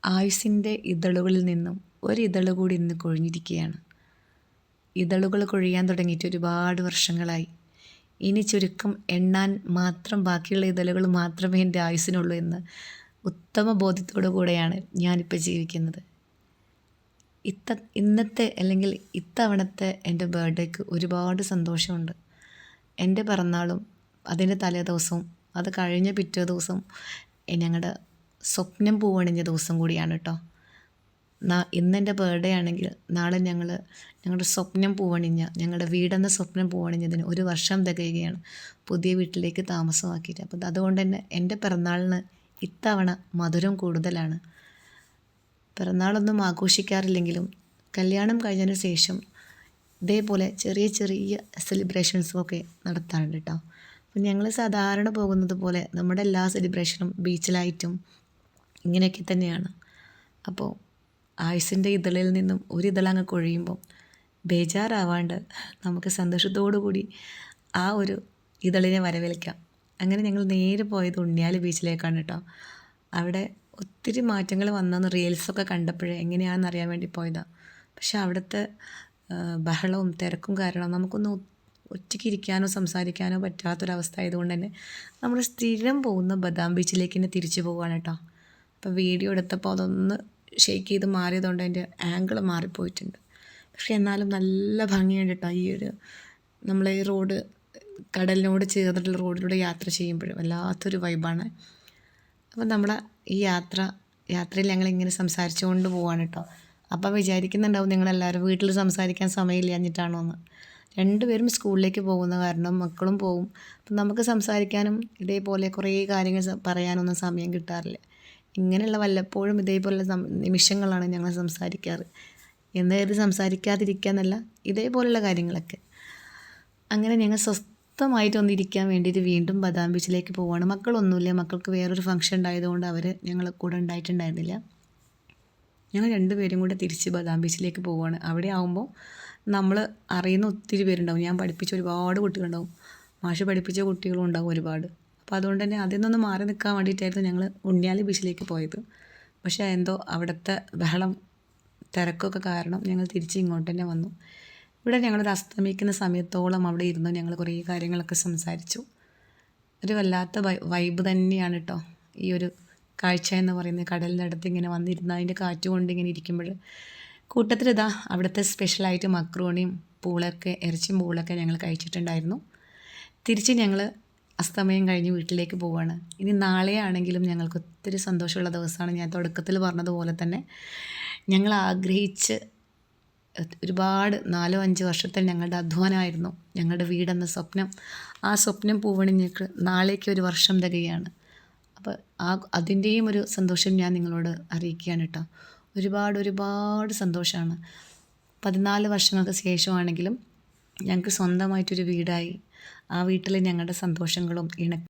ആയുസ്സിൻ്റെ ഇതളുകളിൽ നിന്നും ഒരിതള് കൂടി ഇന്ന് കൊഴിഞ്ഞിരിക്കുകയാണ്. ഇതളുകൾ കൊഴിയാൻ തുടങ്ങിയിട്ട് ഒരുപാട് വർഷങ്ങളായി. ഇനി ചുരുക്കം എണ്ണാൻ മാത്രം ബാക്കിയുള്ള ഇതളുകൾ മാത്രമേ എൻ്റെ ആയുസ്സിനുള്ളൂ എന്ന് ഉത്തമ ബോധ്യത്തോടു കൂടെയാണ് ഞാനിപ്പോൾ ജീവിക്കുന്നത്. ഇന്നത്തെ അല്ലെങ്കിൽ ഇത്തവണത്തെ എൻ്റെ ബർത്ത്ഡേക്ക് ഒരുപാട് സന്തോഷമുണ്ട്. എൻ്റെ പിറന്നാളും അതിൻ്റെ തലേ ദിവസവും അത് കഴിഞ്ഞ പിറ്റേ ദിവസം ഞങ്ങളുടെ സ്വപ്നം പൂവണിഞ്ഞ ദിവസം കൂടിയാണ് കേട്ടോ. ഇന്നെൻ്റെ ബർത്ത്ഡേ ആണെങ്കിൽ നാളെ ഞങ്ങളുടെ സ്വപ്നം പൂവണിഞ്ഞ ഞങ്ങളുടെ വീടെന്ന സ്വപ്നം പൂവണിഞ്ഞതിന് 1 വർഷം തികയുകയാണ് പുതിയ വീട്ടിലേക്ക് താമസമാക്കിയിട്ട്. അപ്പോൾ അതുകൊണ്ട് തന്നെ എൻ്റെ പിറന്നാളിന് ഇത്തവണ മധുരം കൂടുതലാണ്. പിറന്നാളൊന്നും ആഘോഷിക്കാറില്ലെങ്കിലും കല്യാണം കഴിഞ്ഞതിന് ശേഷം ഇതേപോലെ ചെറിയ ചെറിയ സെലിബ്രേഷൻസുമൊക്കെ നടത്താറുണ്ട് കേട്ടോ. അപ്പം ഞങ്ങൾ സാധാരണ പോകുന്നത് പോലെ നമ്മുടെ എല്ലാ സെലിബ്രേഷനും ബീച്ചിലായിട്ടും ഇങ്ങനെയൊക്കെ തന്നെയാണ്. അപ്പോൾ ആയുസ്സിൻ്റെ ഇതളിൽ നിന്നും ഒരിതളങ്ങ് കൊഴിയുമ്പോൾ ബേജാറാവാണ്ട് നമുക്ക് സന്തോഷത്തോടു കൂടി ആ ഒരു ഇതളിനെ വരവേൽക്കാം. അങ്ങനെ ഞങ്ങൾ നേരെ പോയത് ഉണ്ണിയാൽ ബീച്ചിലേക്കാണ് കേട്ടോ. അവിടെ ഒത്തിരി മാറ്റങ്ങൾ വന്നെന്ന് റീൽസൊക്കെ കണ്ടപ്പോഴേ എങ്ങനെയാണെന്ന് അറിയാൻ വേണ്ടി പോയതാണ്. പക്ഷെ അവിടുത്തെ ബഹളവും തിരക്കും കാരണം നമുക്കൊന്നും ഒറ്റയ്ക്ക് ഇരിക്കാനോ സംസാരിക്കാനോ പറ്റാത്തൊരവസ്ഥ ആയതുകൊണ്ട് തന്നെ നമ്മൾ സ്ഥിരം പോകുന്ന ബദാം ബീച്ചിലേക്ക് തന്നെ തിരിച്ചു പോവുകയാണ് കേട്ടോ. അപ്പോൾ വീഡിയോ എടുത്തപ്പോൾ അതൊന്ന് ഷെയ്ക്ക് ചെയ്ത് മാറിയതുകൊണ്ട് അതിൻ്റെ ആംഗിൾ മാറിപ്പോയിട്ടുണ്ട്. പക്ഷേ എന്നാലും നല്ല ഭംഗിയുണ്ട് കേട്ടോ. ഈ ഒരു നമ്മളെ ഈ റോഡ് കടലിനോട് ചേർന്നിട്ടുള്ള റോഡിലൂടെ യാത്ര ചെയ്യുമ്പോഴും വല്ലാത്തൊരു വൈബാണ്. അപ്പോൾ നമ്മളെ ഈ യാത്രയിൽ ഞങ്ങളിങ്ങനെ സംസാരിച്ചുകൊണ്ട് പോവാണ് കേട്ടോ. അപ്പോൾ വിചാരിക്കുന്നുണ്ടാവും നിങ്ങളെല്ലാവരും വീട്ടിൽ സംസാരിക്കാൻ സമയമില്ലാഞ്ഞിട്ടാണോ എന്ന്. 2 പേരും സ്കൂളിലേക്ക് പോകുന്ന കാരണം മക്കളും പോകും. അപ്പം നമുക്ക് സംസാരിക്കാനും ഇതേപോലെ കുറേ കാര്യങ്ങൾ പറയാനൊന്നും സമയം കിട്ടാറില്ല. ഇങ്ങനെയുള്ള വല്ലപ്പോഴും ഇതേപോലുള്ള നിമിഷങ്ങളാണ് ഞങ്ങൾ സംസാരിക്കാറ്. എന്നേത് സംസാരിക്കാതിരിക്കുക എന്നല്ല, ഇതേപോലുള്ള കാര്യങ്ങളൊക്കെ. അങ്ങനെ ഞങ്ങൾ സ്വസ്ഥമായിട്ടൊന്നിരിക്കാൻ വേണ്ടിയിട്ട് വീണ്ടും ബദാം ബീച്ചിലേക്ക് പോവുകയാണ്. മക്കളൊന്നുമില്ല, മക്കൾക്ക് വേറൊരു ഫംഗ്ഷൻ ഉണ്ടായതുകൊണ്ട് അവർ ഞങ്ങൾ കൂടെ ഉണ്ടായിട്ടുണ്ടായിരുന്നില്ല. ഞങ്ങൾ 2 പേരും കൂടെ തിരിച്ച് ബദാം ബീച്ചിലേക്ക് പോവുകയാണ്. അവിടെ ആകുമ്പോൾ നമ്മൾ അറിയുന്ന ഒത്തിരി പേരുണ്ടാവും. ഞാൻ പഠിപ്പിച്ച ഒരുപാട് കുട്ടികളുണ്ടാവും, മാഷ് പഠിപ്പിച്ച കുട്ടികളും ഉണ്ടാവും ഒരുപാട്. അപ്പോൾ അതുകൊണ്ട് തന്നെ അതിൽ നിന്നൊന്ന് മാറി നിൽക്കാൻ വേണ്ടിയിട്ടായിരുന്നു ഞങ്ങൾ ഉണ്ണിയാൽ ബീച്ചിലേക്ക് പോയത്. പക്ഷേ എന്തോ അവിടുത്തെ ബഹളം തിരക്കൊക്കെ കാരണം ഞങ്ങൾ തിരിച്ച് ഇങ്ങോട്ട് തന്നെ വന്നു. ഇവിടെ ഞങ്ങളൊരു അസ്തമിക്കുന്ന സമയത്തോളം അവിടെ ഇരുന്ന് ഞങ്ങൾ കുറേ കാര്യങ്ങളൊക്കെ സംസാരിച്ചു. ഒരു വല്ലാത്ത വൈബ് തന്നെയാണ് കേട്ടോ ഈ ഒരു കാഴ്ച എന്ന് പറയുന്നത്. കടലിൻ്റെ അടുത്ത് ഇങ്ങനെ വന്നിരുന്ന് അതിൻ്റെ കാറ്റ് കൊണ്ട് ഇങ്ങനെ ഇരിക്കുമ്പോൾ കൂട്ടത്തിലിതാ അവിടുത്തെ സ്പെഷ്യലായിട്ട് മക്രോണിയും പൂളൊക്കെ ഇറച്ചിയും പൂളൊക്കെ ഞങ്ങൾ കഴിച്ചിട്ടുണ്ടായിരുന്നു. തിരിച്ച് ഞങ്ങൾ അസ്തമയം കഴിഞ്ഞ് വീട്ടിലേക്ക് പോവുകയാണ്. ഇനി നാളെ ആണെങ്കിലും ഞങ്ങൾക്ക് ഒത്തിരി സന്തോഷമുള്ള ദിവസമാണ്. ഞാൻ തുടക്കത്തിൽ പറഞ്ഞതുപോലെ തന്നെ ഞങ്ങൾ ആഗ്രഹിച്ച് ഒരുപാട് 4-5 വർഷത്തിൽ ഞങ്ങളുടെ അധ്വാനമായിരുന്നു ഞങ്ങളുടെ വീടെന്ന സ്വപ്നം. ആ സ്വപ്നം പൂവണിഞ്ഞിട്ട് നാളേക്ക് 1 വർഷം തികയാണ്. അപ്പോൾ അതിൻ്റെയും ഒരു സന്തോഷം ഞാൻ നിങ്ങളോട് അറിയിക്കുകയാണ് കേട്ടോ. ഒരുപാട് സന്തോഷമാണ്. 14 വർഷങ്ങൾക്ക് ശേഷമാണെങ്കിലും ഞങ്ങൾക്ക് സ്വന്തമായിട്ടൊരു വീടായി. ആ വീട്ടിൽ ഞങ്ങളുടെ സന്തോഷങ്ങളും